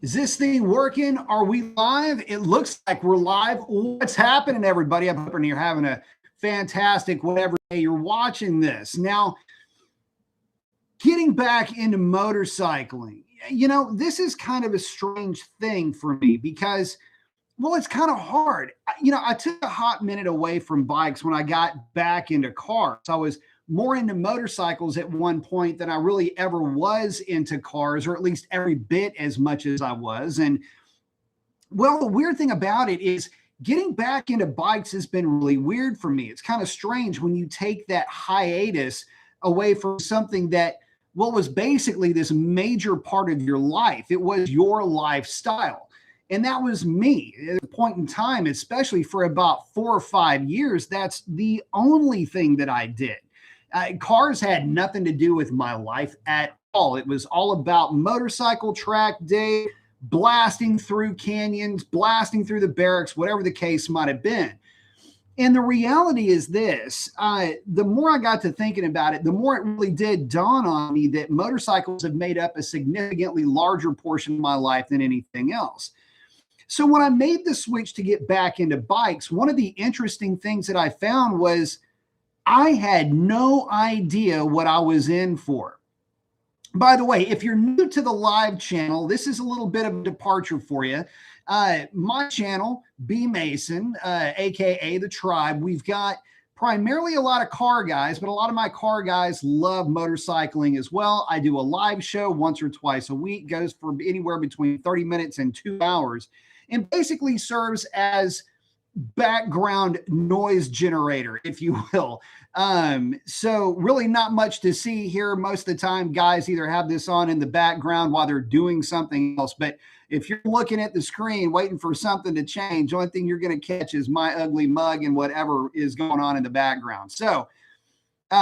Is this thing working? Are we live? It looks like we're live. What's happening, everybody? I'm hoping you're having a fantastic whatever day you're watching this. Now, getting back into motorcycling, this is kind of a strange thing for me because, well, it's kind of hard. I took a hot minute away from bikes when I got back into cars. I was more into motorcycles at one point than I really ever was into cars, or at least every bit as much as I was. And well, the weird thing about it is getting back into bikes has been really weird for me. It's kind of strange when you take that hiatus away from something that, well, was basically this major part of your life. It was your lifestyle. And that was me at a point in time, especially for about 4 or 5 years. That's the only thing that I did. Cars had nothing to do with my life at all. It was all about motorcycle track day, blasting through canyons, blasting through the barracks, whatever the case might have been. And the reality is this, the more I got to thinking about it, the more it really did dawn on me that motorcycles have made up a significantly larger portion of my life than anything else. So when I made the switch to get back into bikes, one of the interesting things that I found was I had no idea what I was in for. By the way, if you're new to the live channel, this is a little bit of a departure for you. My channel, B Mason, aka The Tribe, we've got primarily a lot of car guys, but a lot of my car guys love motorcycling as well. I do a live show once or twice a week, goes for anywhere between 30 minutes and 2 hours, and basically serves as background noise generator, if you will. So really not much to see here. Most of the time, guys either have this on in the background while they're doing something else. But if you're looking at the screen waiting for something to change, the only thing you're going to catch is my ugly mug and whatever is going on in the background. So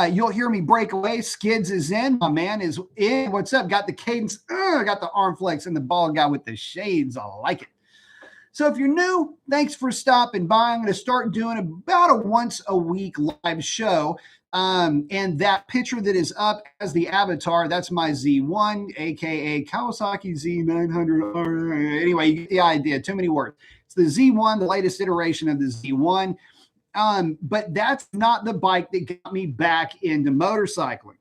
you'll hear me break away. Skids is in. My man is in. What's up? Got the cadence. Got the arm flex and the bald guy with the shades. I like it. So if you're new, thanks for stopping by. I'm going to start doing about a once a week live show. And that picture that is up as the avatar, that's my Z1, aka Kawasaki Z900. Anyway, you get the idea. Too many words. It's the Z1, the latest iteration of the Z1. But that's not the bike that got me back into motorcycling.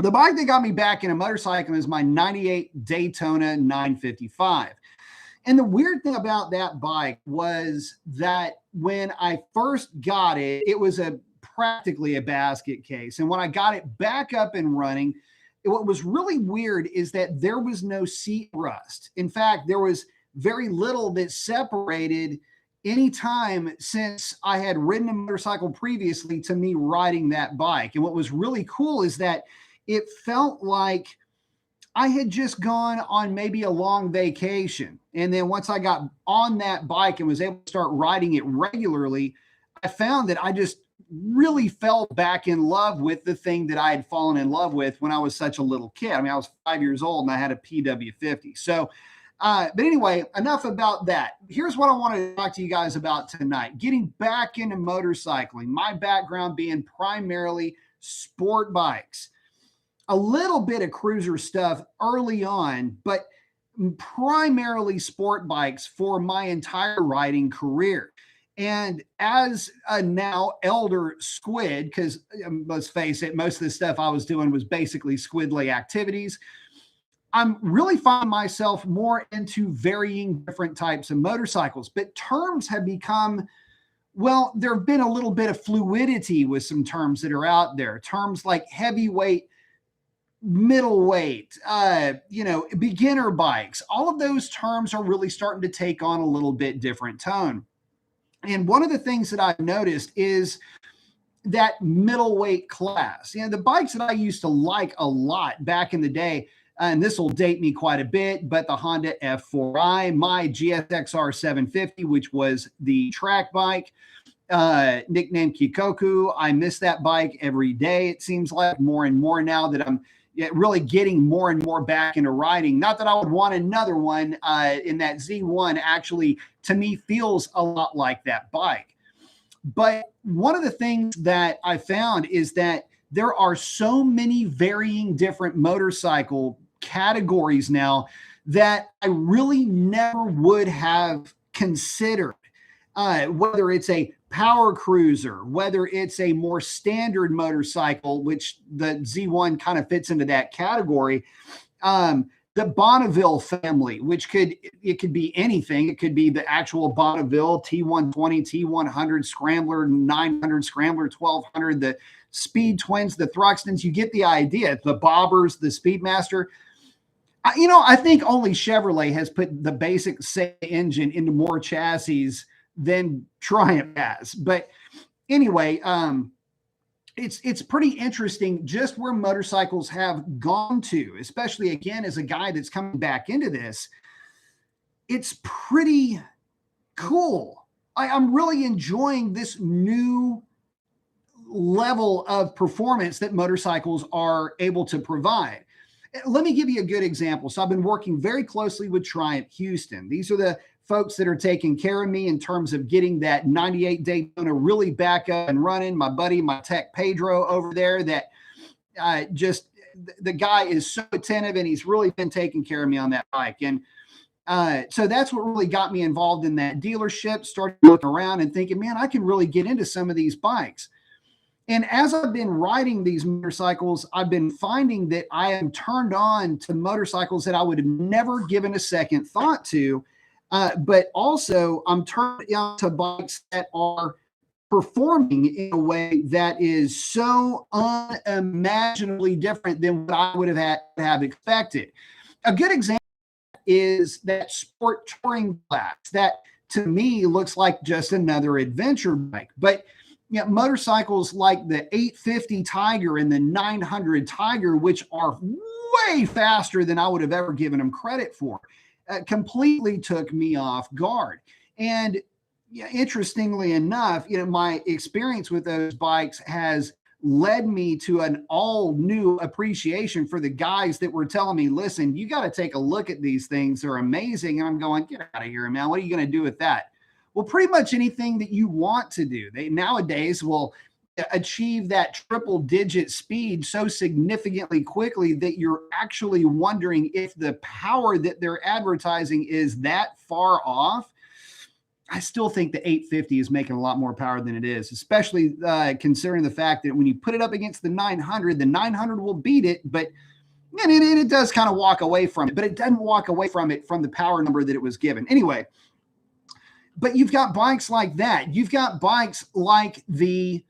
The bike that got me back into motorcycling is my 98 Daytona 955. And the weird thing about that bike was that when I first got it, it was practically a basket case. And when I got it back up and running, what was really weird is that there was no seat rust. In fact, there was very little that separated any time since I had ridden a motorcycle previously to me riding that bike. And what was really cool is that it felt like I had just gone on maybe a long vacation. And then once I got on that bike and was able to start riding it regularly, I found that I just really fell back in love with the thing that I had fallen in love with when I was such a little kid. I mean, I was 5 years old and I had a PW50. So, but anyway, enough about that. Here's what I wanted to talk to you guys about tonight. Getting back into motorcycling, my background being primarily sport bikes. A little bit of cruiser stuff early on, but primarily sport bikes for my entire riding career. And as a now elder squid, because let's face it, most of the stuff I was doing was basically squidly activities, I'm really finding myself more into varying different types of motorcycles. But terms have become, well, there have been a little bit of fluidity with some terms that are out there. Terms like heavyweight, middleweight, beginner bikes, all of those terms are really starting to take on a little bit different tone. And one of the things that I've noticed is that middleweight class. The bikes that I used to like a lot back in the day, and this will date me quite a bit, but the Honda F4i, my GSXR 750, which was the track bike, nicknamed Kikoku. I miss that bike every day. It seems like more and more now that I'm really getting more and more back into riding. Not that I would want another one. In that Z1 actually, to me, feels a lot like that bike. But one of the things that I found is that there are so many varying different motorcycle categories now that I really never would have considered. Whether it's a power cruiser, whether it's a more standard motorcycle, which the Z1 kind of fits into that category. The Bonneville family, which it could be anything. It could be the actual Bonneville T120, T100 Scrambler, 900 Scrambler, 1200, the Speed Twins, the Thruxtons. You get the idea. The Bobbers, the Speedmaster. I think only Chevrolet has put the basic engine into more chassis than Triumph has. But anyway, it's pretty interesting just where motorcycles have gone to, especially again as a guy that's coming back into this. It's pretty cool. I'm really enjoying this new level of performance that motorcycles are able to provide. Let me give you a good example. So I've been working very closely with Triumph Houston. These are the folks that are taking care of me in terms of getting that 98 Daytona really back up and running. My buddy, my tech Pedro over there, that the guy is so attentive, and he's really been taking care of me on that bike. And so that's what really got me involved in that dealership, started looking around and thinking, man, I can really get into some of these bikes. And as I've been riding these motorcycles, I've been finding that I am turned on to motorcycles that I would have never given a second thought to. But also I'm turned on to bikes that are performing in a way that is so unimaginably different than what I would have expected. A good example is that sport touring class that to me looks like just another adventure bike. But motorcycles like the 850 Tiger and the 900 Tiger, which are way faster than I would have ever given them credit for, completely took me off guard. And interestingly enough, my experience with those bikes has led me to an all new appreciation for the guys that were telling me, listen, you got to take a look at these things. They're amazing. And I'm going, get out of here, man. What are you going to do with that? Well, pretty much anything that you want to do. They nowadays will achieve that triple digit speed so significantly quickly that you're actually wondering if the power that they're advertising is that far off. I still think the 850 is making a lot more power than it is, especially considering the fact that when you put it up against the 900 will beat it, but it does kind of walk away from it, but it doesn't walk away from it from the power number that it was given. Anyway, but you've got bikes like that. You've got bikes like any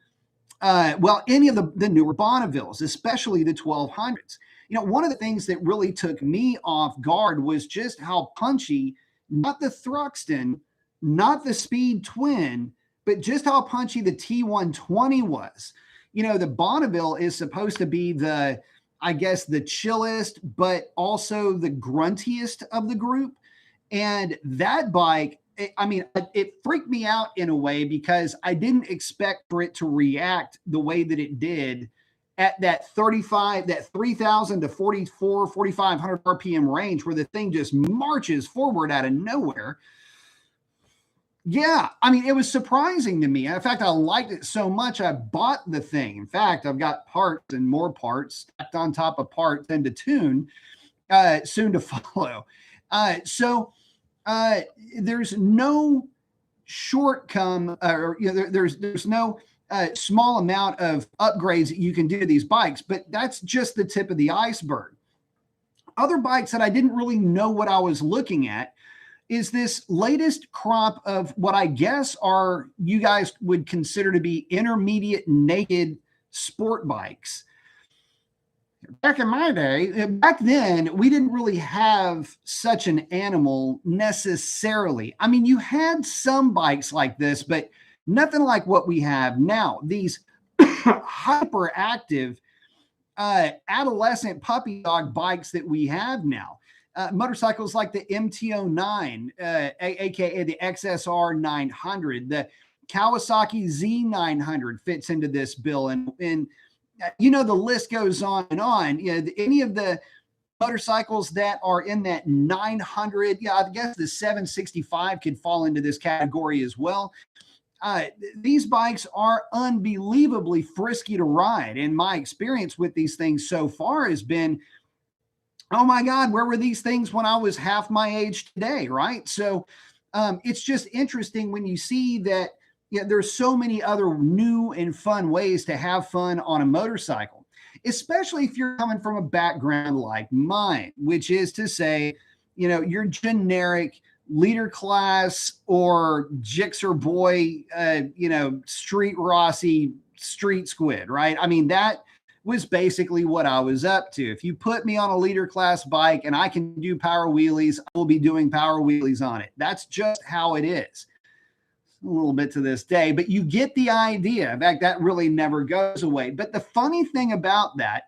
of the newer Bonnevilles, especially the 1200s. One of the things that really took me off guard was just how punchy, not the Thruxton, not the Speed Twin, but just how punchy the T120 was. The Bonneville is supposed to be the chillest, but also the gruntiest of the group. And that bike, it freaked me out in a way because I didn't expect for it to react the way that it did at that 3,000 to 4,500 RPM range where the thing just marches forward out of nowhere. Yeah, it was surprising to me. In fact, I liked it so much, I bought the thing. In fact, I've got parts and more parts stacked on top of parts and to tune soon to follow. So there's no shortcome, or there's no small amount of upgrades that you can do to these bikes, but that's just the tip of the iceberg. Other bikes that I didn't really know what I was looking at is this latest crop of what I guess are you guys would consider to be intermediate naked sport bikes. Back in my day, back then, we didn't really have such an animal necessarily. You had some bikes like this, but nothing like what we have now. These hyperactive adolescent puppy dog bikes that we have now. Motorcycles like the MT-09, aka the XSR 900, the Kawasaki Z900 fits into this bill, and the list goes on and on. Any of the motorcycles that are in that 900, I guess the 765 could fall into this category as well. These bikes are unbelievably frisky to ride, and my experience with these things so far has been oh my God, where were these things when I was half my age today? Right. So it's just interesting when you see that, yeah, there's so many other new and fun ways to have fun on a motorcycle, especially if you're coming from a background like mine, which is to say, your generic leader class or Gixxer boy, street Rossi, street squid, right? I mean, that was basically what I was up to. If you put me on a leader class bike and I can do power wheelies, I will be doing power wheelies on it. That's just how it is. A little bit to this day, but you get the idea. In fact, that really never goes away. But the funny thing about that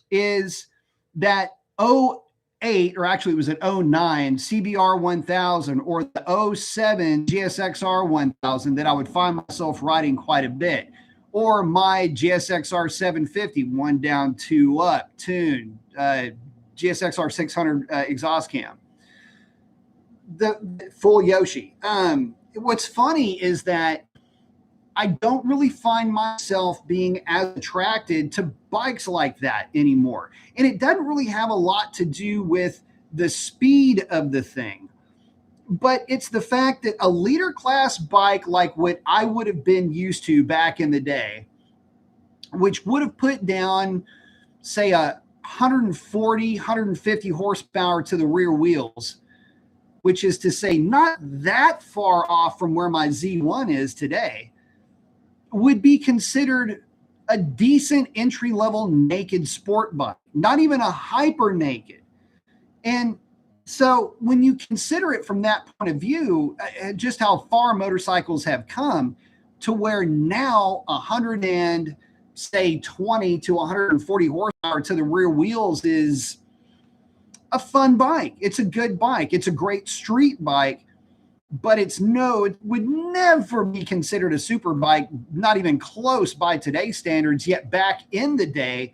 is that 08, or actually it was an 09 CBR 1000 or the 07 GSXR 1000 that I would find myself riding quite a bit, or my GSXR 750, one down, two up, tuned, GSXR 600 exhaust cam, the full Yoshi. What's funny is that I don't really find myself being as attracted to bikes like that anymore. And it doesn't really have a lot to do with the speed of the thing, but it's the fact that a leader class bike like what I would have been used to back in the day, which would have put down, say, 140, 150 horsepower to the rear wheels, which is to say, not that far off from where my Z1 is today, would be considered a decent entry level naked sport bike, not even a hyper naked. And so when you consider it from that point of view, just how far motorcycles have come to where now 100 and say 20 to 140 horsepower to the rear wheels is a fun bike. It's a good bike. It's a great street bike, but it would never be considered a super bike, not even close by today's standards. Yet back in the day,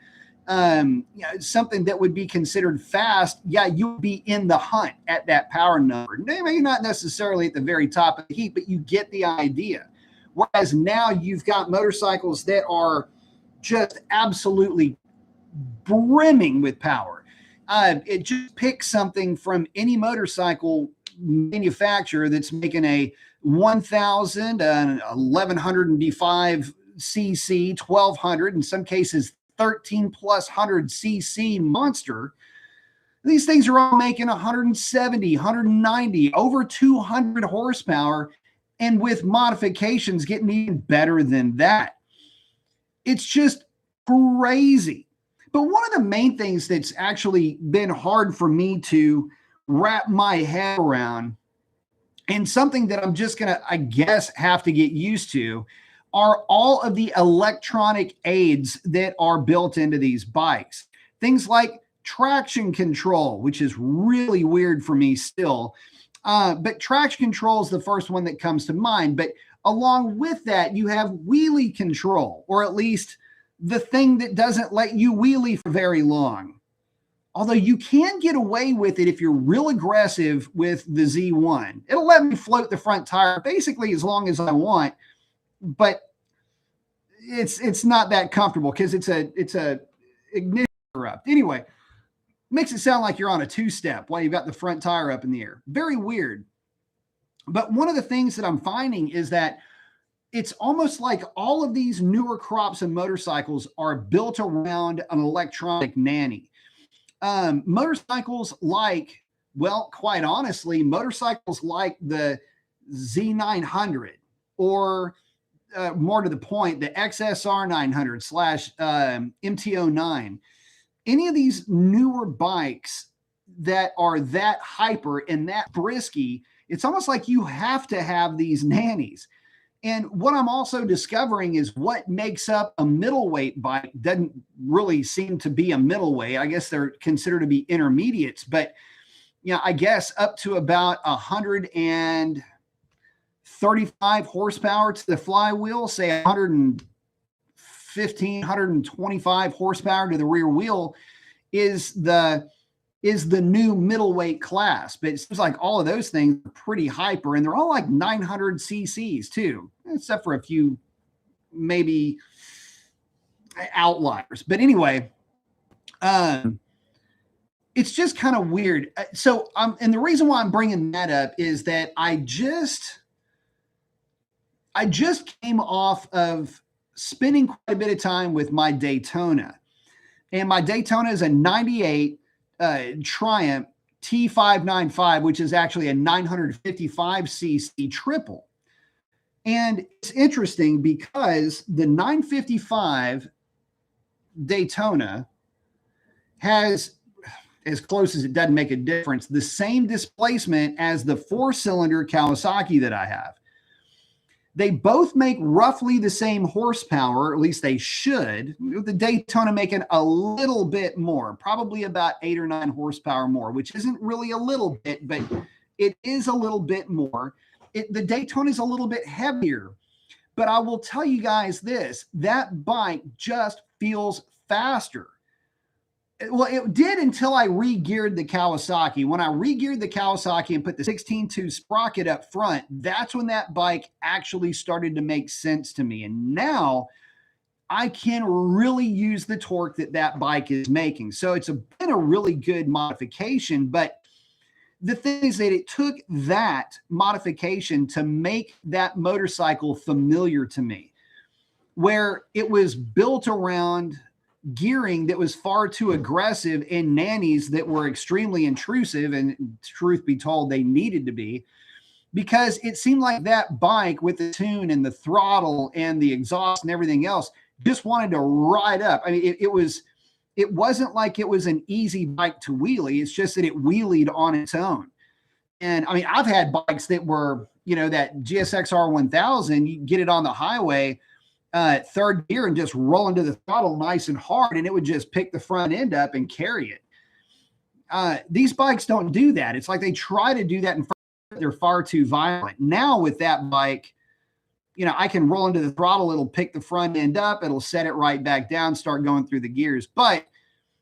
something that would be considered fast, yeah, you would be in the hunt at that power number. Maybe not necessarily at the very top of the heap, but you get the idea. Whereas now you've got motorcycles that are just absolutely brimming with power. It just picks something from any motorcycle manufacturer that's making a 1000, 1105 cc, 1200, in some cases 13 plus 100 cc monster. These things are all making 170, 190, over 200 horsepower, and with modifications getting even better than that. It's just crazy. But one of the main things that's actually been hard for me to wrap my head around, and something that I'm just going to, I guess, have to get used to, are all of the electronic aids that are built into these bikes. Things like traction control, which is really weird for me still. But traction control is the first one that comes to mind. But along with that, you have wheelie control, or at least the thing that doesn't let you wheelie for very long. Although you can get away with it if you're real aggressive with the Z1. It'll let me float the front tire basically as long as I want, but it's not that comfortable because it's a ignition interrupt. Anyway, makes it sound like you're on a two-step while you've got the front tire up in the air. Very weird. But one of the things that I'm finding is that it's almost like all of these newer crops and motorcycles are built around an electronic nanny. Motorcycles like, well, quite honestly, motorcycles like the Z900, or more to the point, the XSR 900 slash MT09, any of these newer bikes that are that hyper and that brisky, it's almost like you have to have these nannies. And what I'm also discovering is what makes up a middleweight bike doesn't really seem to be a middleweight. I guess they're considered to be intermediates, but I guess up to about 135 horsepower to the flywheel, say 115, 125 horsepower to the rear wheel is the new middleweight class. But it seems like all of those things are pretty hyper, and they're all like 900 cc's too, except for a few maybe outliers. But anyway, it's it's just kind of weird. So, and the reason why I'm bringing that up is that I just came off of spending quite a bit of time with my Daytona, and my Daytona is a 98 Triumph T595, which is actually a 955cc triple. And it's interesting because the 955 Daytona has, as close as it doesn't make a difference, the same displacement as the 4-cylinder Kawasaki that I have. They both make roughly the same horsepower, or at least they should. The Daytona making a little bit more, probably about 8 or 9 horsepower more, which isn't really a little bit, but it is a little bit more. The Daytona is a little bit heavier, but I will tell you guys this, that bike just feels faster. Well, it did until I re-geared the Kawasaki. When I re-geared the Kawasaki and put the 16.2 sprocket up front, that's when that bike actually started to make sense to me. And now I can really use the torque that that bike is making. So it's been a really good modification. But the thing is that it took that modification to make that motorcycle familiar to me, where it was built around gearing that was far too aggressive and nannies that were extremely intrusive, and truth be told, they needed to be, because it seemed like that bike with the tune and the throttle and the exhaust and everything else just wanted to ride up. I mean, it wasn't like it was an easy bike to wheelie. It's just that it wheelied on its own. And I mean, I've had bikes that were, you know, that GSX-R 1000, you get it on the highway, third gear and just roll into the throttle nice and hard, and it would just pick the front end up and carry it. These bikes don't do that. It's like they try to do that and they're far too violent. Now with that bike, you know, I can roll into the throttle, it'll pick the front end up, it'll set it right back down, start going through the gears. But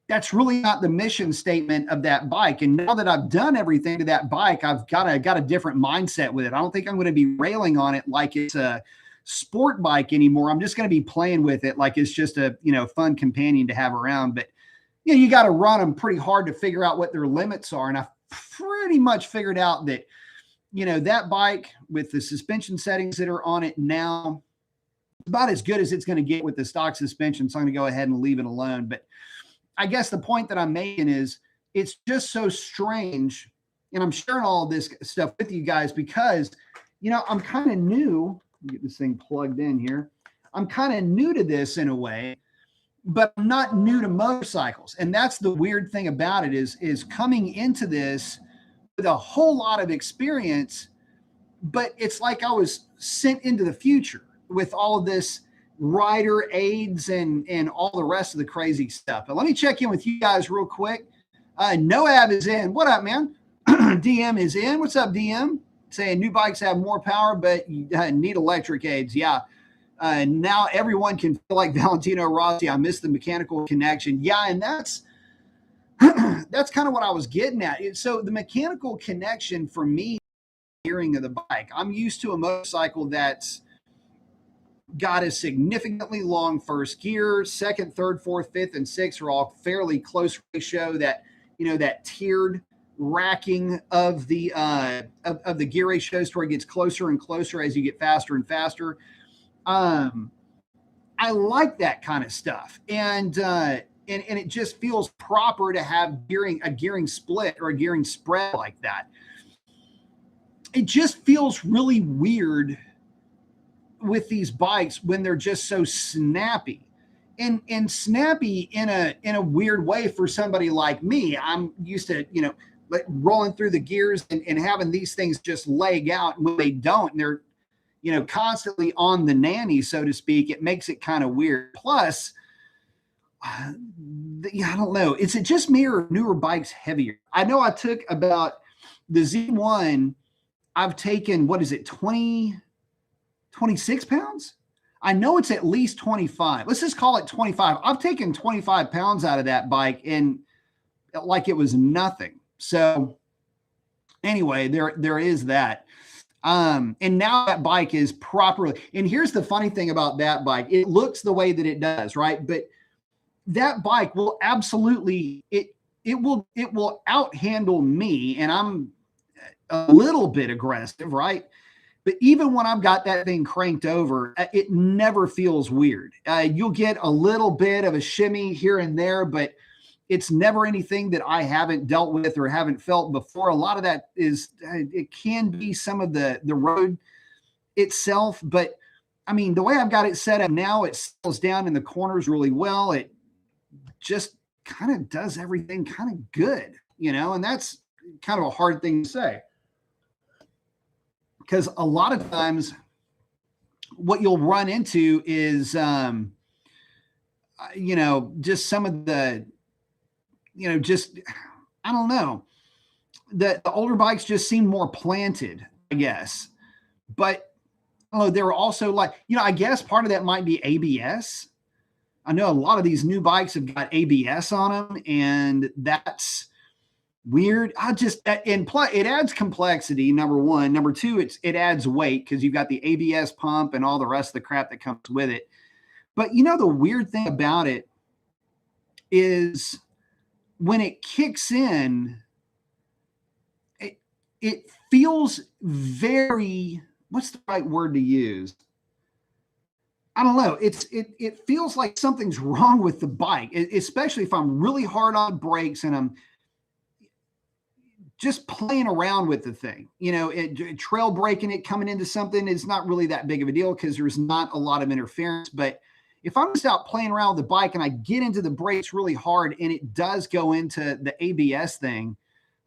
that's really not the mission statement of that bike. And now that I've done everything to that bike, I've got a different mindset with it. I don't think I'm going to be railing on it like it's a sport bike anymore. I'm just going to be playing with it like it's just a, you know, fun companion to have around. But you know, you got to run them pretty hard to figure out what their limits are. And I've pretty much figured out that, you know, that bike with the suspension settings that are on it now, about as good as it's going to get with the stock suspension. So I'm going to go ahead and leave it alone. But I guess the point that I'm making is it's just so strange. And I'm sharing all of this stuff with you guys because, you know, I'm kind of new. Get this thing plugged in here. I'm kind of new to this in a way, but I'm not new to motorcycles. And that's the weird thing about it is coming into this with a whole lot of experience, but it's like I was sent into the future with all of this rider aids and all the rest of the crazy stuff. But let me check in with you guys real quick. Noab is in. What up, man? DM is in. What's up, DM? Saying new bikes have more power, but you need electric aids. Yeah. Now everyone can feel like Valentino Rossi. I miss the mechanical connection. Yeah. And that's kind of what I was getting at. So the mechanical connection for me, gearing of the bike, I'm used to a motorcycle that's got a significantly long first gear, second, third, fourth, fifth, and sixth are all fairly close ratio. That, you know, that tiered racking of the gear ratios to where it gets closer and closer as you get faster and faster. I like that kind of stuff, and it just feels proper to have a gearing split or a gearing spread like that. It just feels really weird with these bikes when they're just so snappy. And snappy in a weird way for somebody like me. I'm used to, you know, like rolling through the gears and having these things just leg out. And when they don't, and they're, you know, constantly on the nanny, so to speak, it makes it kind of weird. Plus, I don't know. Is it just me or newer bikes heavier? I know I took about the Z1. I've taken, what is it, 26 pounds? I know it's at least 25. Let's just call it 25. I've taken 25 pounds out of that bike and like it was nothing. So anyway, there is that. And now that bike is properly, and here's the funny thing about that bike. It looks the way that it does, right? But that bike will absolutely, it it will out handle me, and I'm a little bit aggressive, right? But even when I've got that thing cranked over, it never feels weird. You'll get a little bit of a shimmy here and there, but it's never anything that I haven't dealt with or haven't felt before. A lot of that is, it can be some of the road itself, but I mean, the way I've got it set up now, it settles down in the corners really well. It just kind of does everything kind of good, and that's kind of a hard thing to say. Because a lot of times what you'll run into is, just some of the, just, I don't know, the older bikes just seem more planted, I guess. But they're also like, I guess part of that might be ABS. I know a lot of these new bikes have got ABS on them, and that's weird. It adds complexity, number one. Number two, it adds weight because you've got the ABS pump and all the rest of the crap that comes with it. But the weird thing about it is when it kicks in, it feels very, what's the right word to use? I don't know. It feels like something's wrong with the bike, especially if I'm really hard on brakes and I'm just playing around with the thing. Trail braking it, coming into something is not really that big of a deal because there's not a lot of interference. But if I'm just out playing around with the bike and I get into the brakes really hard and it does go into the ABS thing,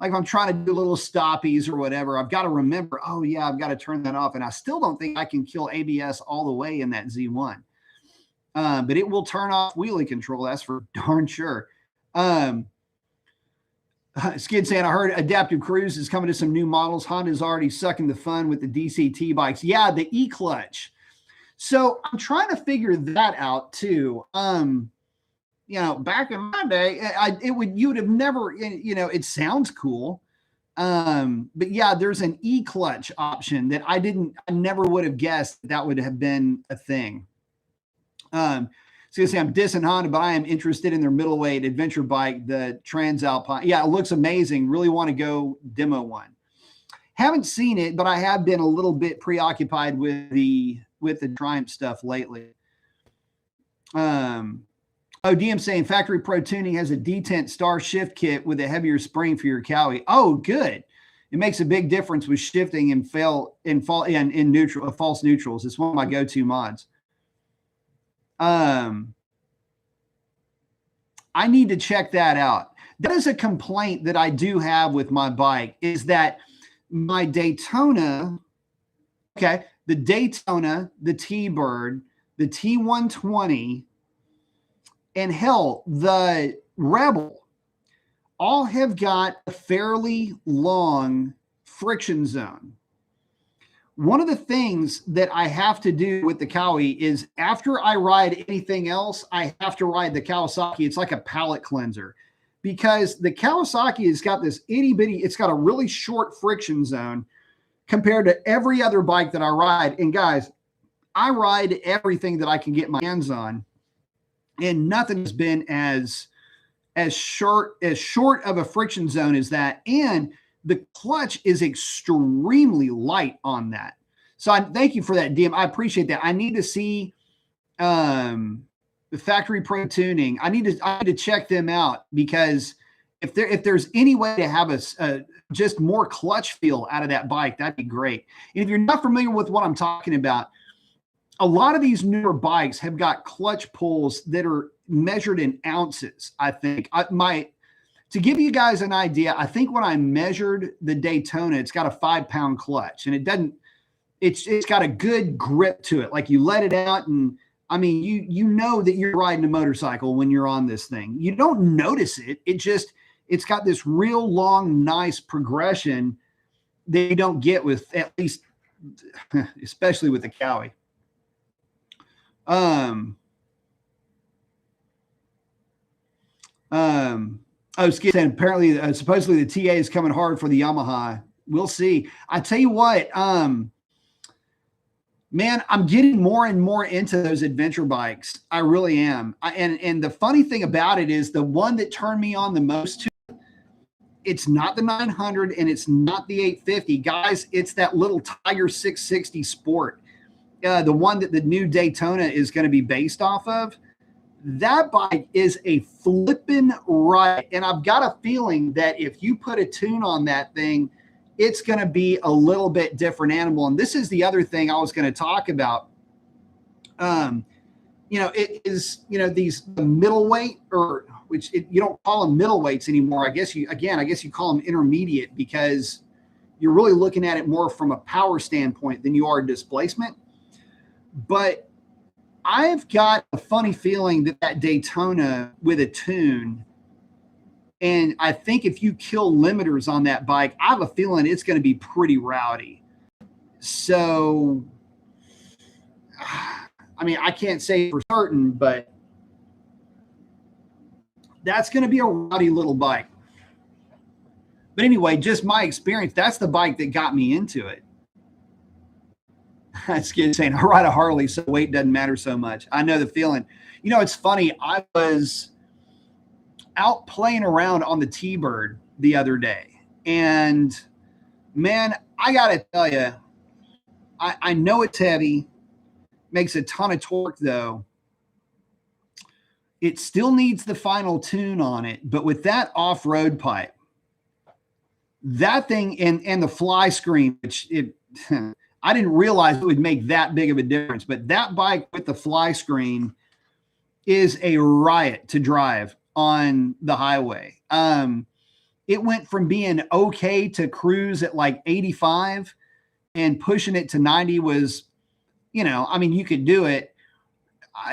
like if I'm trying to do little stoppies or whatever, I've got to remember, oh yeah, I've got to turn that off. And I still don't think I can kill ABS all the way in that Z1. But it will turn off wheelie control. That's for darn sure. Skid saying, I heard adaptive cruise is coming to some new models. Honda's already sucking the fun with the DCT bikes. Yeah, the e-clutch. So I'm trying to figure that out too. Back in my day, you would have never, it sounds cool. But yeah, there's an e-clutch option that I never would have guessed that would have been a thing. So say I'm dissing Honda, but I am interested in their middleweight adventure bike, the Transalpine. Yeah, it looks amazing. Really want to go demo one. Haven't seen it, but I have been a little bit preoccupied with the Triumph stuff lately. DM saying Factory Pro Tuning has a detent star shift kit with a heavier spring for your Cowie. Oh, good. It makes a big difference with shifting and false neutrals. It's one of my go-to mods. I need to check that out. That is a complaint that I do have with my bike, is that my Daytona, the Daytona, the T-Bird, the T120, and hell, the Rebel all have got a fairly long friction zone. One of the things that I have to do with the Cowie is after I ride anything else, I have to ride the Kawasaki. It's like a palate cleanser because the Kawasaki has got this itty bitty, it's got a really short friction zone compared to every other bike that I ride. And guys, I ride everything that I can get my hands on, and nothing has been as short of a friction zone as that. And the clutch is extremely light on that. So I thank you for that, DM. I appreciate that. I need to see the Factory Pro Tuning. I need to check them out, because if there's any way to have a just more clutch feel out of that bike, that'd be great. And if you're not familiar with what I'm talking about, a lot of these newer bikes have got clutch pulls that are measured in ounces. I think to give you guys an idea, I think when I measured the Daytona, it's got a 5-pound clutch, and it's got a good grip to it. Like you let it out, and I mean, you know that you're riding a motorcycle when you're on this thing. You don't notice it. It's got this real long, nice progression that you don't get with, at least, especially with the Cowie. Skid saying apparently, supposedly the TA is coming hard for the Yamaha. We'll see. I tell you what, man, I'm getting more and more into those adventure bikes. I really am. And the funny thing about it is, the one that turned me on the most to It's not the 900 and it's not the 850. Guys, it's that little Tiger 660 Sport, the one that the new Daytona is going to be based off of. That bike is a flippin' riot. And I've got a feeling that if you put a tune on that thing, it's going to be a little bit different animal. And this is the other thing I was going to talk about. It is, these middleweight, or you don't call them middleweights anymore. I guess you call them intermediate, because you're really looking at it more from a power standpoint than you are displacement. But I've got a funny feeling that Daytona with a tune, and I think if you kill limiters on that bike, I have a feeling it's going to be pretty rowdy. So, I mean, I can't say for certain, but that's going to be a rowdy little bike. But anyway, just my experience, that's the bike that got me into it. That's good saying, I ride a Harley, so weight doesn't matter so much. I know the feeling. It's funny. I was out playing around on the T-Bird the other day, and man, I got to tell you, I know it's heavy, makes a ton of torque though. It still needs the final tune on it, but with that off-road pipe, that thing and the fly screen, which I didn't realize it would make that big of a difference, but that bike with the fly screen is a riot to drive on the highway. It went from being okay to cruise at like 85, and pushing it to 90 was, you could do it.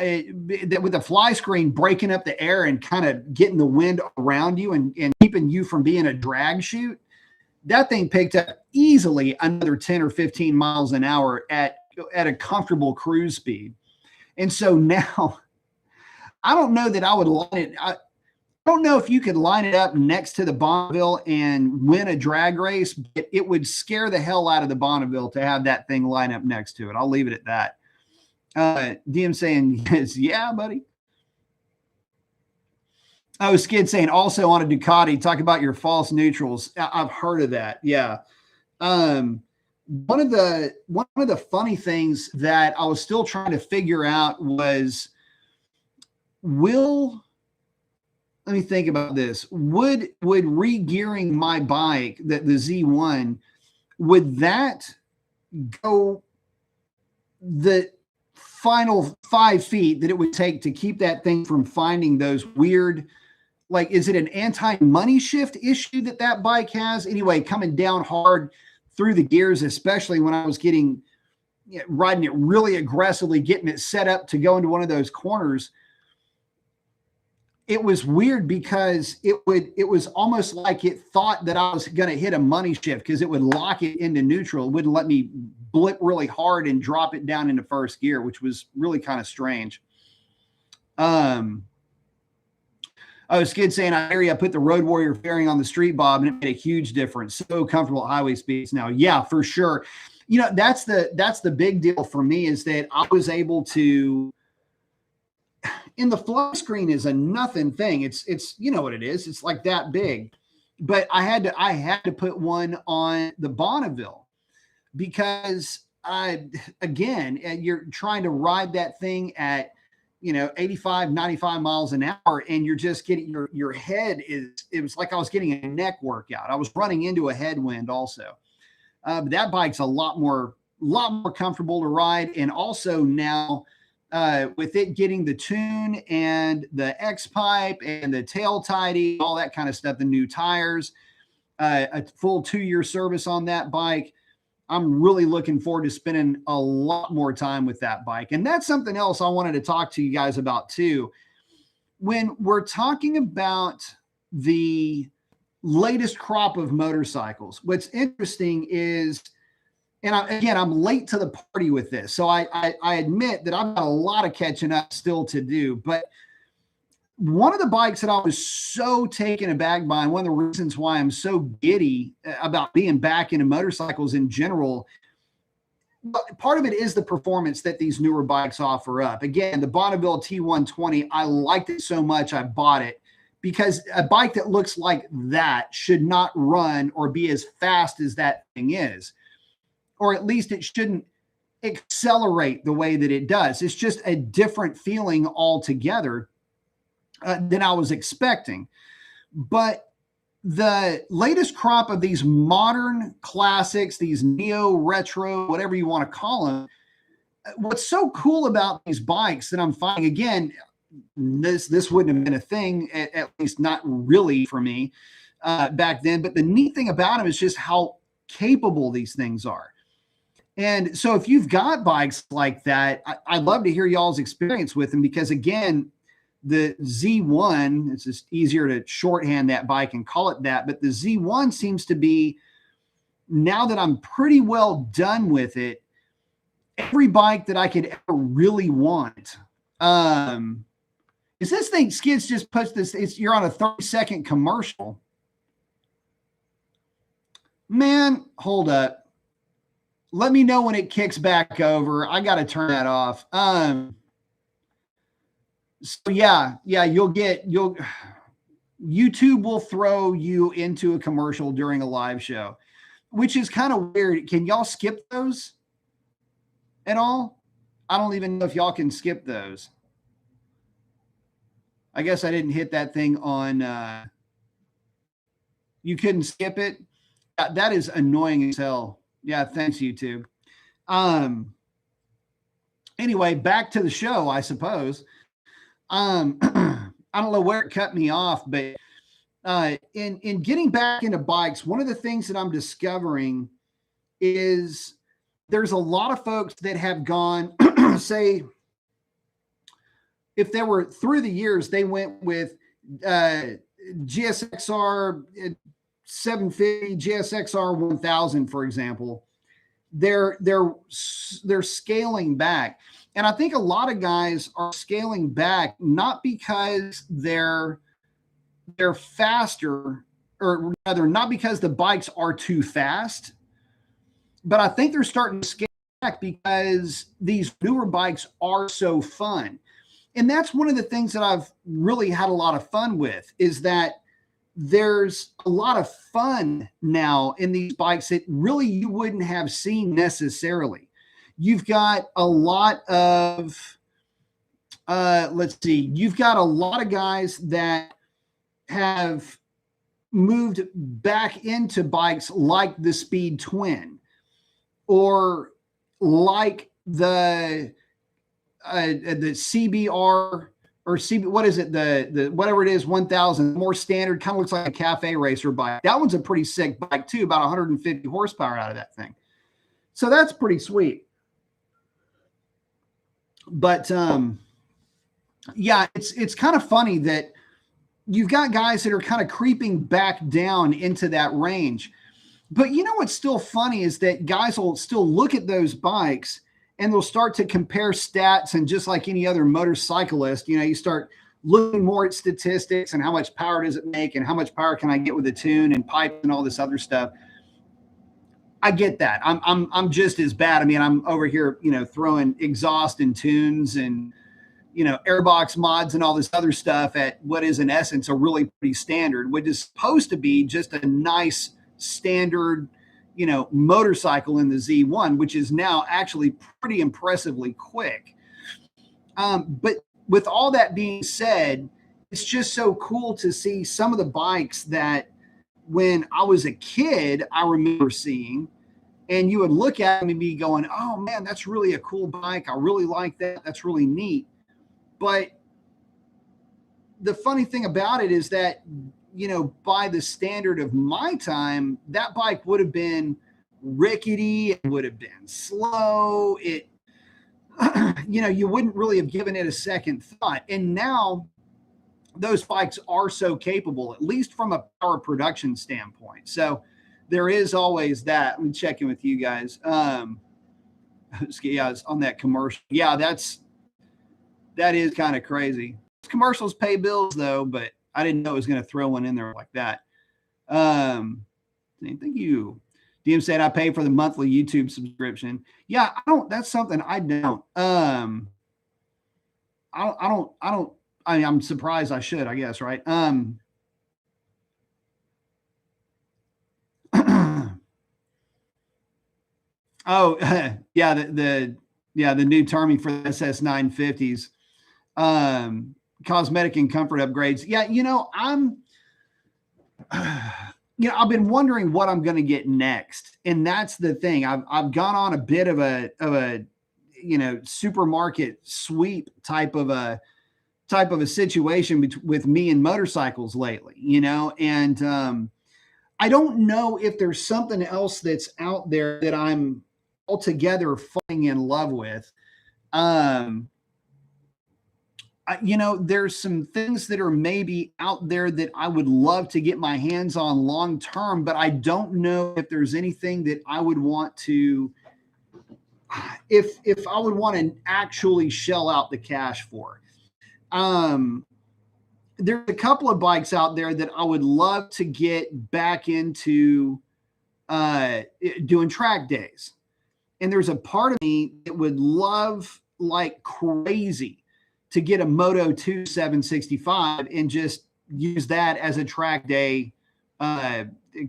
With the fly screen breaking up the air and kind of getting the wind around you and keeping you from being a drag chute, that thing picked up easily another 10 or 15 miles an hour at a comfortable cruise speed. And so now I don't know that I would line it. I don't know if you could line it up next to the Bonneville and win a drag race, but it would scare the hell out of the Bonneville to have that thing line up next to it. I'll leave it at that. DM saying, yes, yeah, buddy. Oh, Skid saying also on a Ducati, talk about your false neutrals. I've heard of that. Yeah. One of the funny things that I was still trying to figure out was, let me think about this. Would re-gearing my bike, the Z1, would that go the final 5 feet that it would take to keep that thing from finding those weird, like, is it an anti-money shift issue that bike has? Anyway, coming down hard through the gears, especially when I was riding it really aggressively, getting it set up to go into one of those corners. It was weird because it was almost like it thought that I was going to hit a money shift, because it would lock it into neutral. It wouldn't let me blip really hard and drop it down into first gear, which was really kind of strange. Skid saying, I hear you. I put the Road Warrior fairing on the Street Bob, and it made a huge difference. So comfortable at highway speeds now. Yeah, for sure. That's the big deal for me, is that I was able to, and the fly screen is a nothing thing. It's what it is. It's like that big, but I had to put one on the Bonneville, because you're trying to ride that thing at, 85, 95 miles an hour. And you're just getting your head it was like I was getting a neck workout. I was running into a headwind also. But that bike's a lot more comfortable to ride. And also now, with it getting the tune and the X pipe and the tail tidy, all that kind of stuff, the new tires, a full 2-year service on that bike, I'm really looking forward to spending a lot more time with that bike. And that's something else I wanted to talk to you guys about too. When we're talking about the latest crop of motorcycles, what's interesting is, and I'm late to the party with this, so I admit that I've got a lot of catching up still to do. But one of the bikes that I was so taken aback by, and one of the reasons why I'm so giddy about being back into motorcycles in general, part of it is the performance that these newer bikes offer up. Again, the Bonneville T120, I liked it so much I bought it, because a bike that looks like that should not run or be as fast as that thing is, or at least it shouldn't accelerate the way that it does. It's just a different feeling altogether than I was expecting. But the latest crop of these modern classics, these neo retro, whatever you want to call them, what's so cool about these bikes that I'm finding, again, this wouldn't have been a thing, at least not really for me back then. But the neat thing about them is just how capable these things are. And so if you've got bikes like that, I'd love to hear y'all's experience with them, because again, the Z1, it's just easier to shorthand that bike and call it that. But the Z1 seems to be, now that I'm pretty well done with it, every bike that I could ever really want. Is this thing, Skids just puts this, you're on a 30-second commercial. Man, hold up. Let me know when it kicks back over. I got to turn that off. So yeah, YouTube will throw you into a commercial during a live show, which is kind of weird. Can y'all skip those at all? I don't even know if y'all can skip those. I guess I didn't hit that thing on, you couldn't skip it. That is annoying as hell. Yeah. Thanks, YouTube. Anyway, back to the show, I suppose. I don't know where it cut me off, but in getting back into bikes, one of the things that I'm discovering is there's a lot of folks that have gone, say, if they were through the years, they went with GSXR 750, GSXR 1000, for example. They're scaling back. And I think a lot of guys are scaling back, not because they're faster, or rather not because the bikes are too fast, but I think they're starting to scale back because these newer bikes are so fun. And that's one of the things that I've really had a lot of fun with, is that there's a lot of fun now in these bikes that really you wouldn't have seen necessarily. You've got a lot of, you've got a lot of guys that have moved back into bikes like the Speed Twin, or like the CBR, or what is it? The whatever it is, 1000, more standard, kind of looks like a cafe racer bike. That one's a pretty sick bike too, about 150 horsepower out of that thing. So that's pretty sweet. But yeah, it's kind of funny that you've got guys that are kind of creeping back down into that range. But you know what's still funny is that guys will still look at those bikes and they'll start to compare stats. And just like any other motorcyclist, you start looking more at statistics and how much power does it make and how much power can I get with the tune and pipe and all this other stuff. I get that. I'm just as bad. I mean, I'm over here, throwing exhaust and tunes and, airbox mods and all this other stuff at what is in essence a really pretty standard, which is supposed to be just a nice standard, motorcycle in the Z1, which is now actually pretty impressively quick. But with all that being said, it's just so cool to see some of the bikes that when I was a kid, I remember seeing, and you would look at them and be going, oh man, that's really a cool bike. I really like that. That's really neat. But the funny thing about it is that, by the standard of my time, that bike would have been rickety. It would have been slow. You wouldn't really have given it a second thought. And now those bikes are so capable, at least from a power production standpoint. So there is always that. Let me check in with you guys. Yeah, it's on that commercial. Yeah, that is kind of crazy. Commercials pay bills though, but I didn't know it was going to throw one in there like that. Thank you. DM said I pay for the monthly YouTube subscription. Yeah, that's something I don't. I don't I'm surprised I should, I guess, right? Oh, yeah, the new terming for the SS 950s, cosmetic and comfort upgrades. Yeah, I've been wondering what I'm going to get next, and that's the thing. I've gone on a bit of a supermarket sweep type of a situation with me and motorcycles lately, and I don't know if there's something else that's out there that I'm altogether falling in love with. Um, there's some things that are maybe out there that I would love to get my hands on long term, but I don't know if there's anything that I would want to, if I would want to actually shell out the cash for. Um, there's a couple of bikes out there that I would love to get back into doing track days. And there's a part of me that would love like crazy to get a Moto 2 765 and just use that as a track day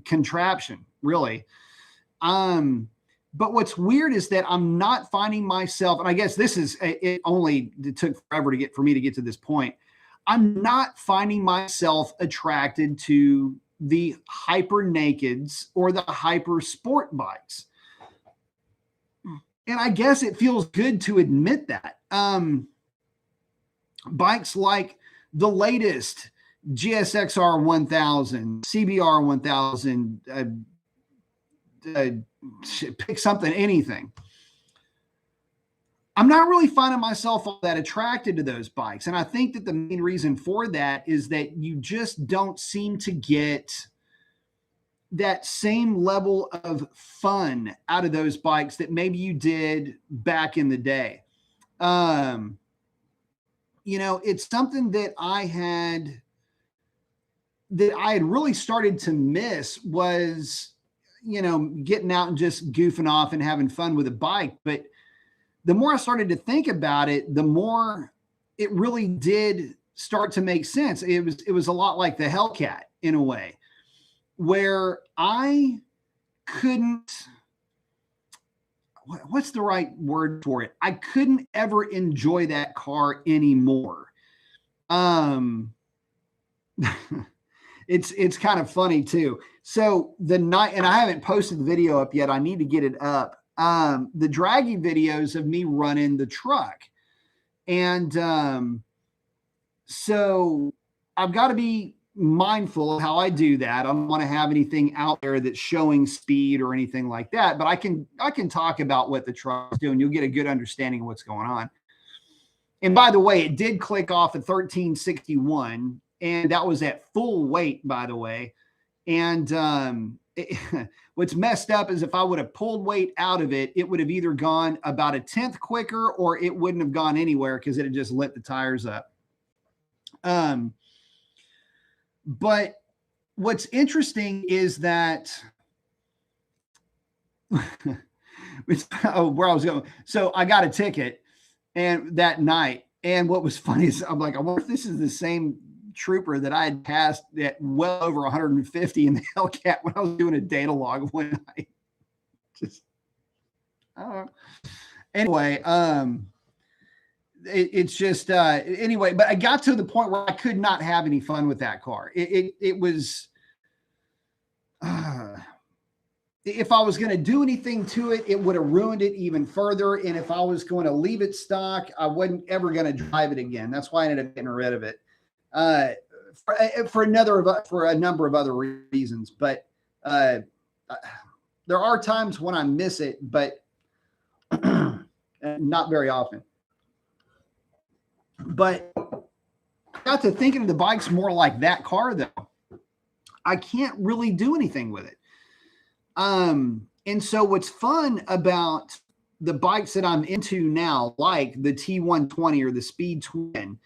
contraption, really. But what's weird is that I'm not finding myself, and I guess it took forever for me to get to this point. I'm not finding myself attracted to the hyper nakeds or the hyper sport bikes. And I guess it feels good to admit that. Bikes like the latest GSXR 1000, CBR 1000, pick something, anything. I'm not really finding myself all that attracted to those bikes. And I think that the main reason for that is that you just don't seem to get that same level of fun out of those bikes that maybe you did back in the day. It's something that I had really started to miss was, getting out and just goofing off and having fun with a bike. But the more I started to think about it, the more it really did start to make sense. It was a lot like the Hellcat in a way, where I couldn't, what's the right word for it? I couldn't ever enjoy that car anymore. It's kind of funny too. So the night, and I haven't posted the video up yet. I need to get it up. The draggy videos of me running the truck. And so I've got to be mindful of how I do that. I don't want to have anything out there that's showing speed or anything like that, but I can talk about what the truck is doing. You'll get a good understanding of what's going on. And by the way, it did click off at 1361, and that was at full weight, by the way. And what's messed up is if I would have pulled weight out of it, it would have either gone about a tenth quicker or it wouldn't have gone anywhere because it had just lit the tires up. But what's interesting is that where I was going. So I got a ticket and that night. And what was funny is I'm like, I wonder if this is the same trooper that I had passed at well over 150 in the Hellcat when I was doing a data log one night. Just, I don't know. Anyway, it's just anyway, but I got to the point where I could not have any fun with that car. It was if I was going to do anything to it, it would have ruined it even further. And if I was going to leave it stock, I wasn't ever going to drive it again. That's why I ended up getting rid of it for a number of other reasons. But there are times when I miss it, but not very often. But I got to thinking of the bikes more like that car, though. I can't really do anything with it. And so what's fun about the bikes that I'm into now, like the T120 or the Speed Twin,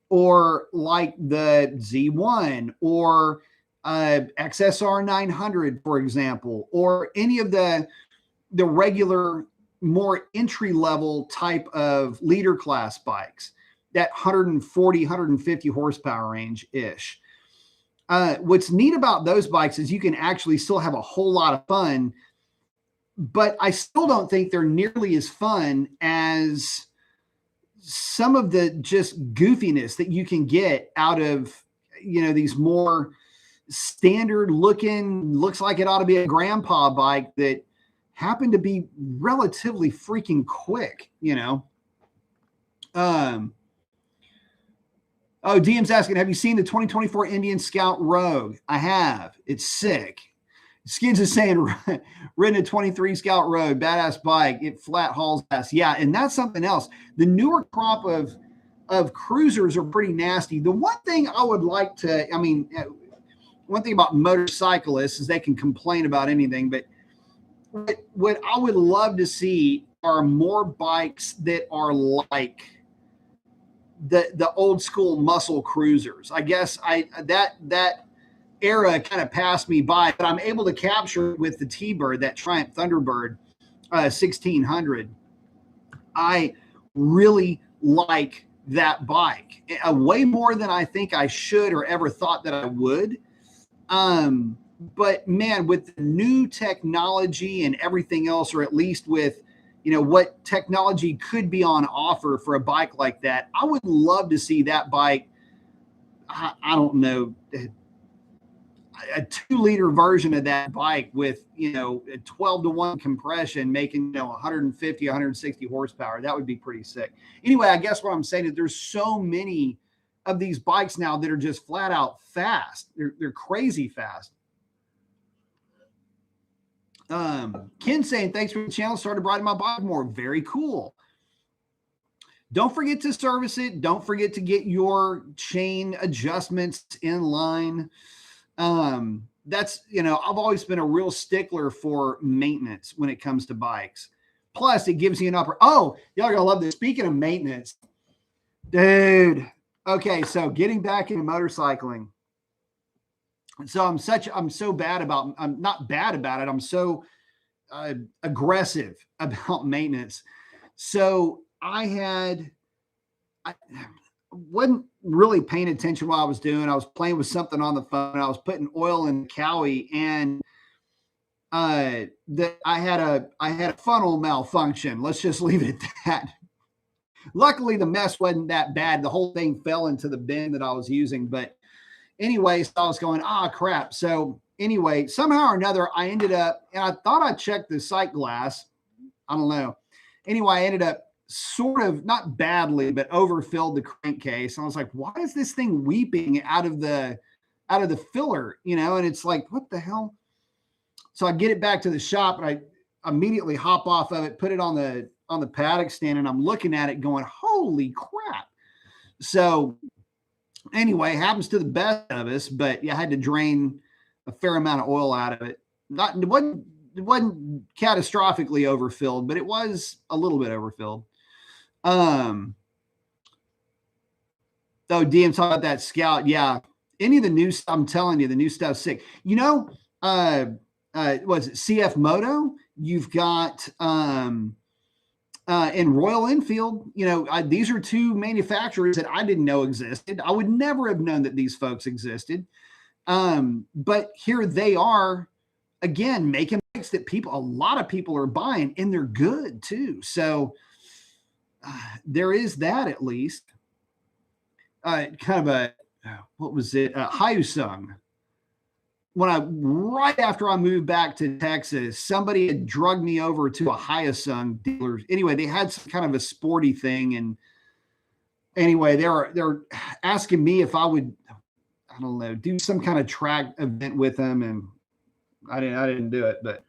or like the Z1 or XSR 900, for example, or any of the regular, more entry level type of leader class bikes. that 140, 150 horsepower range ish. What's neat about those bikes is you can actually still have a whole lot of fun, but I still don't think they're nearly as fun as some of the just goofiness that you can get out of, these more standard looking, looks like it ought to be a grandpa bike that happen to be relatively freaking quick, Oh, DM's asking, have you seen the 2024 Indian Scout Rogue? I have. It's sick. Skins is saying, ridden a 23 Scout Rogue, badass bike. It flat hauls ass. Yeah, and that's something else. The newer crop of cruisers are pretty nasty. The one thing I would like to, one thing about motorcyclists is they can complain about anything, but what I would love to see are more bikes that are like the old school muscle cruisers. I guess that era kind of passed me by, but I'm able to capture it with the T-Bird, that Triumph Thunderbird 1600. I really like that bike way more than I think I should or ever thought that I would. But man, with the new technology and everything else, or at least with what technology could be on offer for a bike like that, I would love to see that bike. I don't know, a 2-liter version of that bike with, a 12-to-1 compression, making, 150, 160 horsepower. That would be pretty sick. Anyway, I guess what I'm saying is there's so many of these bikes now that are just flat out fast. They're crazy fast. Ken saying, thanks for the channel. Started riding my bike more. Very cool. Don't forget to service it. Don't forget to get your chain adjustments in line. That's, I've always been a real stickler for maintenance when it comes to bikes. Plus, it gives you an upper. Oh, y'all are going to love this. Speaking of maintenance, dude. Okay, so getting back into motorcycling. So I'm so bad about, I'm not bad about it. I'm so aggressive about maintenance. So I wasn't really paying attention while I was doing. I was playing with something on the phone. I was putting oil in the Cowie, and that I had a funnel malfunction. Let's just leave it at that. Luckily, the mess wasn't that bad. The whole thing fell into the bin that I was using. But anyway, so I was going, crap. So anyway, somehow or another, I ended up, and I thought I checked the sight glass. I don't know. Anyway, I ended up sort of, not badly, but overfilled the crankcase. And I was like, why is this thing weeping out of the filler? And it's like, what the hell? So I get it back to the shop, and I immediately hop off of it, put it on the paddock stand, and I'm looking at it going, holy crap. So anyway, happens to the best of us, but I had to drain a fair amount of oil out of it. It wasn't catastrophically overfilled, but it was a little bit overfilled. DM talking about that Scout. Yeah. Any of the new stuff, I'm telling you, the new stuff's sick. Was it CF Moto? You've got, in Royal Enfield, these are two manufacturers that I didn't know existed. I would never have known that these folks existed. But here they are, again, making bikes that a lot of people are buying, and they're good too. So there is that, at least. Kind of what was it? Hyosung. Right after I moved back to Texas, somebody had drugged me over to a Hyosung dealer. Anyway, they had some kind of a sporty thing, and anyway, they're asking me if I would, I don't know, do some kind of track event with them, and I didn't do it. But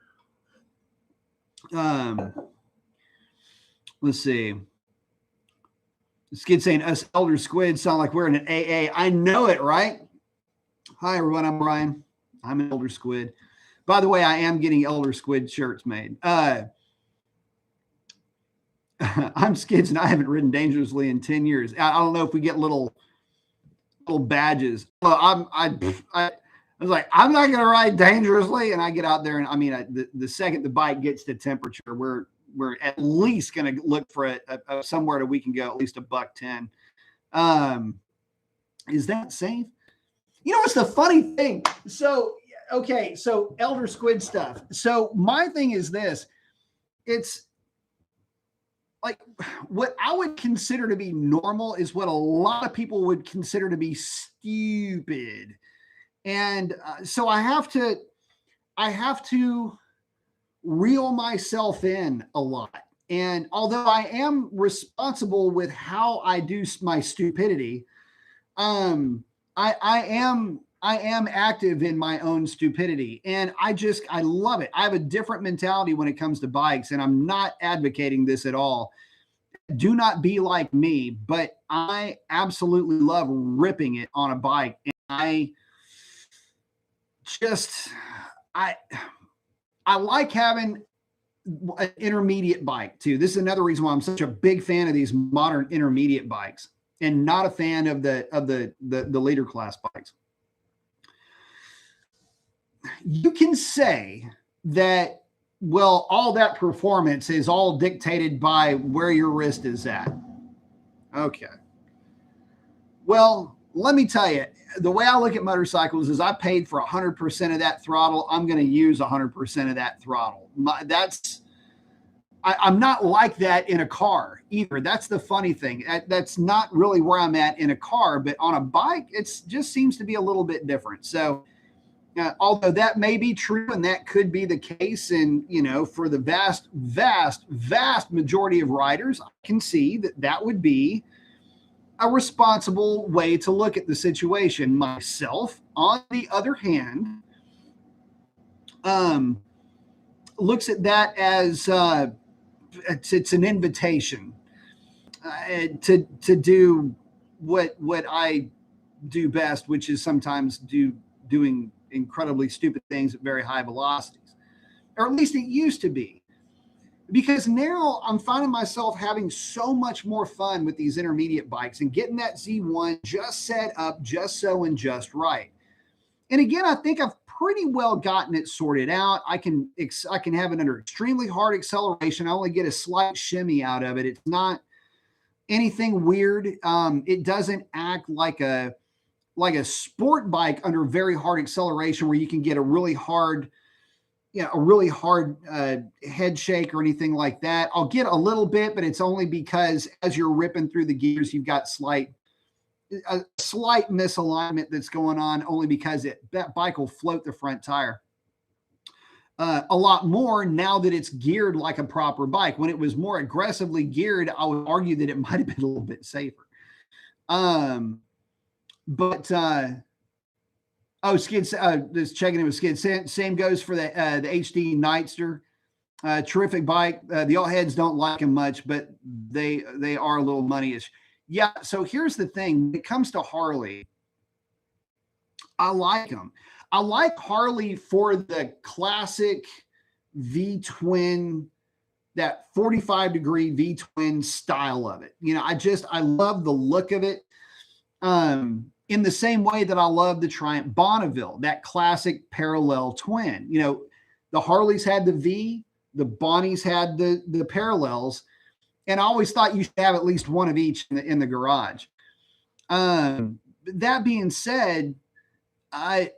let's see. Skid saying us elder squid sound like we're in an AA. I know it, right? Hi everyone, I'm Ryan. I'm an elder squid. By the way, I am getting elder squid shirts made. I'm Skids, and I haven't ridden dangerously in 10 years. I don't know if we get little badges. Well, I was like, I'm not going to ride dangerously, and I get out there, and the second the bike gets to temperature, we're at least going to look for somewhere that we can go at least $110. Is that safe? You know what's the funny thing? So, okay, so elder squid stuff. So my thing is this: it's like what I would consider to be normal is what a lot of people would consider to be stupid, and so I have to reel myself in a lot. And although I am responsible with how I do my stupidity, I am active in my own stupidity, and I love it. I have a different mentality when it comes to bikes, and I'm not advocating this at all. Do not be like me, but I absolutely love ripping it on a bike. And just I I like having an intermediate bike too. This is another reason why I'm such a big fan of these modern intermediate bikes and not a fan of the leader class bikes. You can say that, well, all that performance is all dictated by where your wrist is at. Okay. Well, let me tell you, the way I look at motorcycles is I paid for 100% of that throttle. I'm going to use 100% of that throttle. I'm not like that in a car either. That's the funny thing. That's not really where I'm at in a car, but on a bike, it just seems to be a little bit different. So, although that may be true and that could be the case, and for the vast majority of riders, I can see that would be a responsible way to look at the situation. Myself, on the other hand, looks at that as it's an invitation to do what I do best, which is sometimes doing incredibly stupid things at very high velocities, or at least it used to be. Because now I'm finding myself having so much more fun with these intermediate bikes and getting that Z1 just set up just so and just right. And again, I think I've pretty well gotten it sorted out. I can have it under extremely hard acceleration. I only get a slight shimmy out of it. It's not anything weird. It doesn't act like a sport bike under very hard acceleration where you can get a really hard head shake or anything like that. I'll get a little bit, but it's only because as you're ripping through the gears, you've got a slight misalignment that's going on, only because that bike will float the front tire a lot more now that it's geared like a proper bike. When it was more aggressively geared, I would argue that it might have been a little bit safer. Skid, just checking in with Skid. Same goes for the HD Nightster. Terrific bike. The all heads don't like them much, but they are a little money-ish. Yeah, so here's the thing. When it comes to Harley, I like them. I like Harley for the classic V-twin, that 45-degree V-twin style of it. I love the look of it. In the same way that I love the Triumph Bonneville, that classic parallel twin. The Harleys had the V, the Bonnies had the parallels, and I always thought you should have at least one of each in the garage. That being said, I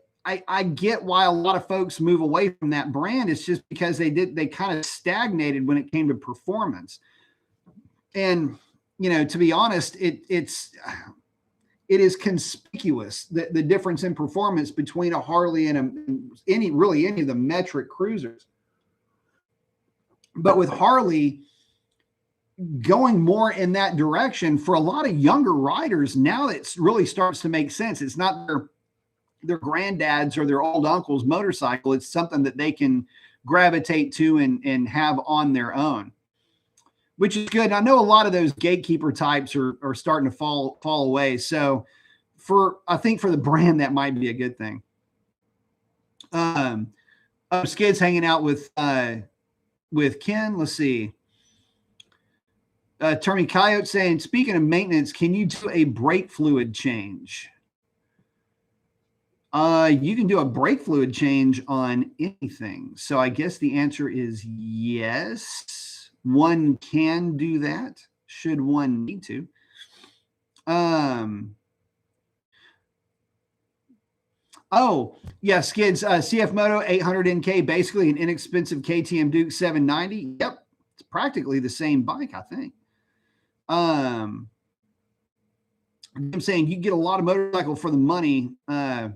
get why a lot of folks move away from that brand. It's just because they kind of stagnated when it came to performance. And to be honest, it is conspicuous the difference in performance between a Harley and any of the metric cruisers. But with Harley going more in that direction, for a lot of younger riders, now it really starts to make sense. It's not their granddad's or their old uncle's motorcycle. It's something that they can gravitate to and have on their own, which is good. I know a lot of those gatekeeper types are starting to fall away. So I think for the brand, that might be a good thing. Skid's hanging out with Ken. Let's see. Termy Coyote saying, speaking of maintenance, can you do a brake fluid change? You can do a brake fluid change on anything. So I guess the answer is yes. One can do that, should one need to. Oh, yeah, Skids, CF Moto 800 NK, basically an inexpensive KTM Duke 790. Yep, it's practically the same bike, I think. I'm saying you get a lot of motorcycle for the money. I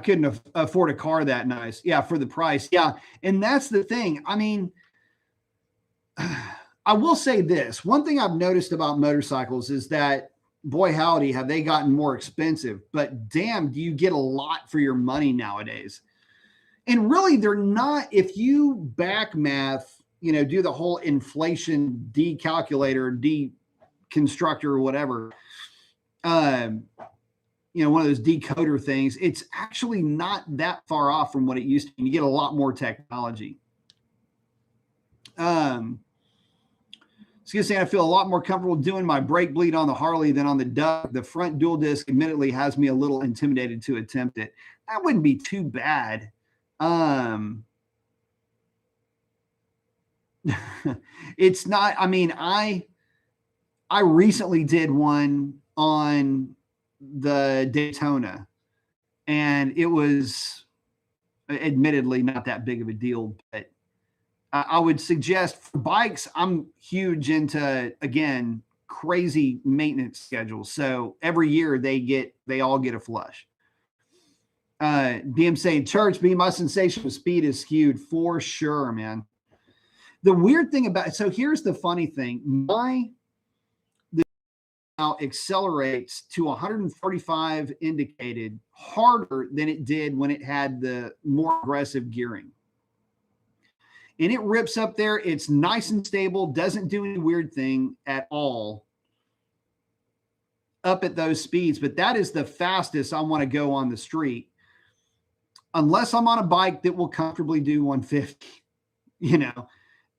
couldn't afford a car that nice. Yeah, for the price. Yeah, and that's the thing. I mean, I will say this. One thing I've noticed about motorcycles is that, boy, howdy, have they gotten more expensive. But damn, do you get a lot for your money nowadays? And really, they're not. If you back math, do the whole inflation decalculator, deconstructor, or whatever, one of those decoder things, it's actually not that far off from what it used to be. You get a lot more technology. Saying I feel a lot more comfortable doing my brake bleed on the Harley than on the Duck. The front dual disc admittedly has me a little intimidated to attempt it. That wouldn't be too bad. It's not, I mean, I recently did one on the Daytona, and it was admittedly not that big of a deal, but I would suggest for bikes, I'm huge into, again, crazy maintenance schedules. So every year they all get a flush. BM saying, Church, be my sensation with speed is skewed for sure, man. The weird thing about it, so here's the funny thing. The now accelerates to 135 indicated harder than it did when it had the more aggressive gearing. And it rips up there. It's nice and stable, doesn't do any weird thing at all up at those speeds. But that is the fastest I want to go on the street, unless I'm on a bike that will comfortably do 150,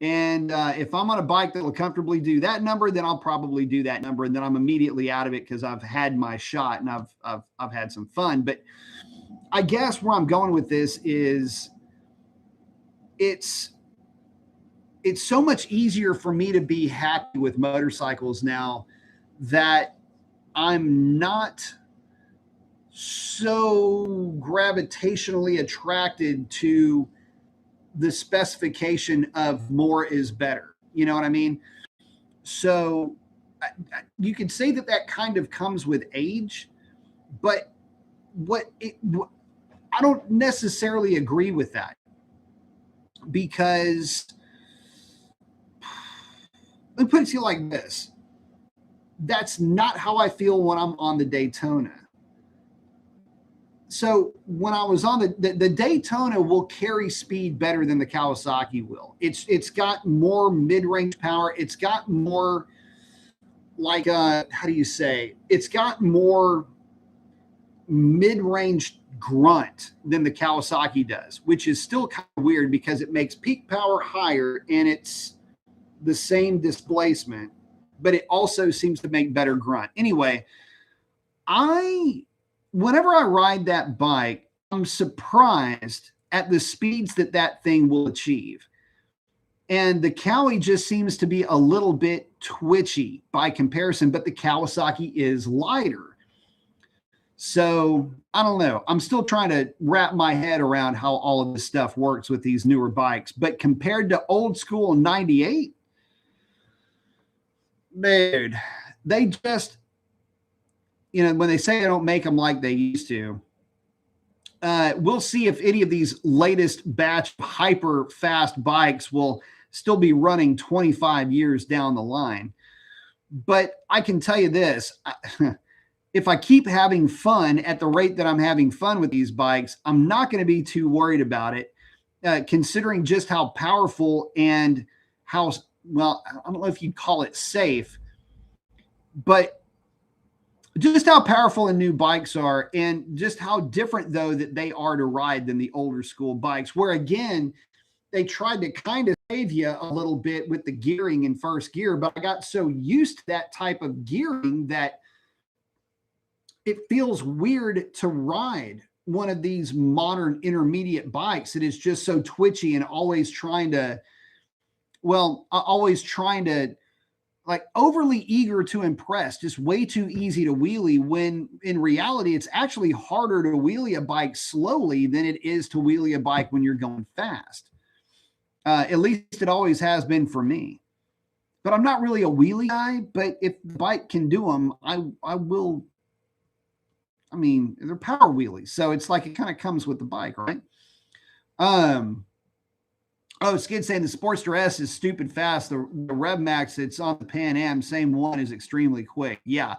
And if I'm on a bike that will comfortably do that number, then I'll probably do that number. And then I'm immediately out of it because I've had my shot and I've had some fun. But I guess where I'm going with this is it's so much easier for me to be happy with motorcycles now that I'm not so gravitationally attracted to the specification of more is better. You know what I mean? So you could say that kind of comes with age, but I don't necessarily agree with that, because let me put it to you like this. That's not how I feel when I'm on the Daytona. So when I was on the Daytona will carry speed better than the Kawasaki will. It's got more mid-range power. It's got more like how do you say? It's got more mid-range grunt than the Kawasaki does, which is still kind of weird because it makes peak power higher and it's the same displacement, but it also seems to make better grunt. Anyway, whenever I ride that bike, I'm surprised at the speeds that thing will achieve. And the Cowie just seems to be a little bit twitchy by comparison, but the Kawasaki is lighter. So I don't know. I'm still trying to wrap my head around how all of this stuff works with these newer bikes. But compared to old school 98, dude, they just, when they say they don't make them like they used to, we'll see if any of these latest batch hyper fast bikes will still be running 25 years down the line. But I can tell you this, if I keep having fun at the rate that I'm having fun with these bikes, I'm not going to be too worried about it, considering just how powerful and how, well, I don't know if you'd call it safe, but just how powerful the new bikes are, and just how different, though, that they are to ride than the older school bikes, where, again, they tried to kind of save you a little bit with the gearing in first gear, but I got so used to that type of gearing that it feels weird to ride one of these modern intermediate bikes that is just so twitchy and always trying to like overly eager to impress, just way too easy to wheelie, when in reality, it's actually harder to wheelie a bike slowly than it is to wheelie a bike when you're going fast. At least it always has been for me. But I'm not really a wheelie guy, but if the bike can do them, I will. I mean, they're power wheelies. So it's like it kind of comes with the bike, right? Oh, Skid saying the Sportster S is stupid fast. The Rev Max that's on the Pan Am, same one, is extremely quick. Yeah,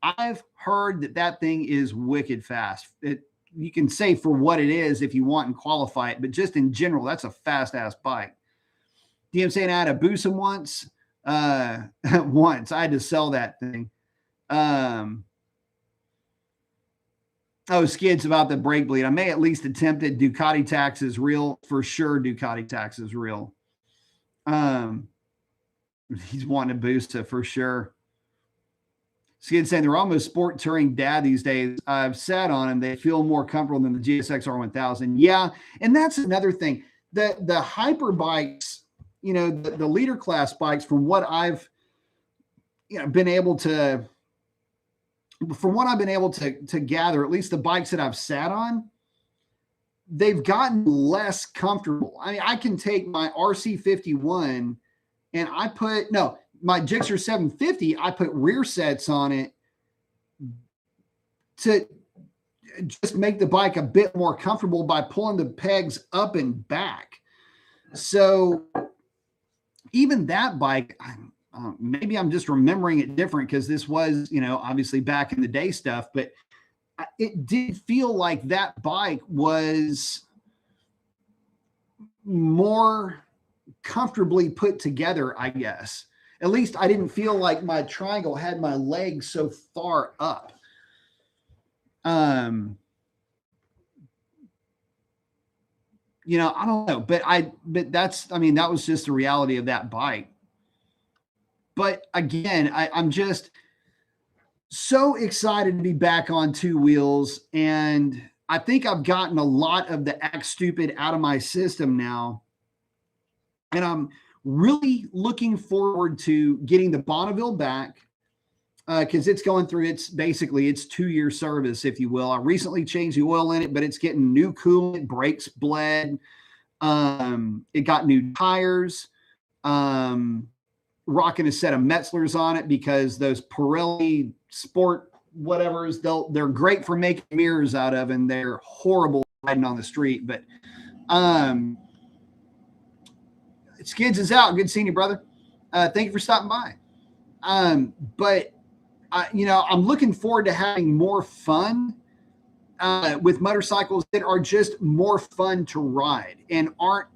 I've heard that thing is wicked fast. You can say for what it is if you want and qualify it, but just in general, that's a fast ass bike. DM saying I had a Boosum once. Once I had to sell that thing. Oh, Skid's about the brake bleed. I may at least attempt it. Ducati tax is real. For sure, Ducati tax is real. He's wanting to boost it for sure. Skid saying they're almost sport touring dad these days. I've sat on them. They feel more comfortable than the GSX R1000. Yeah, and that's another thing. The hyper bikes, you know, the leader class bikes, from what I've been able to gather, at least the bikes that I've sat on, they've gotten less comfortable. I mean, I can take my RC51 and my Gixxer 750, I put rear sets on it to just make the bike a bit more comfortable by pulling the pegs up and back. So even that bike, maybe I'm just remembering it different because this was, obviously back in the day stuff, but it did feel like that bike was more comfortably put together, I guess. At least I didn't feel like my triangle had my legs so far up. I don't know, but that was just the reality of that bike. But again, I'm just so excited to be back on two wheels. And I think I've gotten a lot of the act stupid out of my system now. And I'm really looking forward to getting the Bonneville back because it's going through its 2-year service, if you will. I recently changed the oil in it, but it's getting new coolant, brakes bled. It got new tires. Rocking a set of Metzlers on it because those Pirelli Sport whatevers, they're great for making mirrors out of, and they're horrible riding on the street. But Skids is out. Good seeing you, brother. Thank you for stopping by. But I'm looking forward to having more fun with motorcycles that are just more fun to ride and aren't,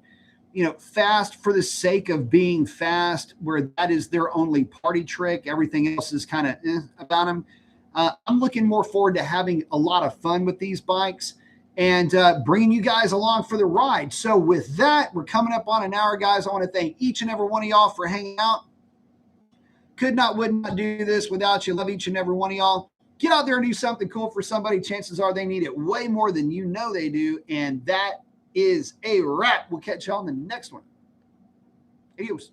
fast for the sake of being fast, where that is their only party trick. Everything else is kind of about them. I'm looking more forward to having a lot of fun with these bikes and bringing you guys along for the ride. So with that, we're coming up on an hour, guys. I want to thank each and every one of y'all for hanging out. Would not do this without you. Love each and every one of y'all. Get out there and do something cool for somebody. Chances are they need it way more than you know they do. And that is a wrap. We'll catch you on the next one. Adios.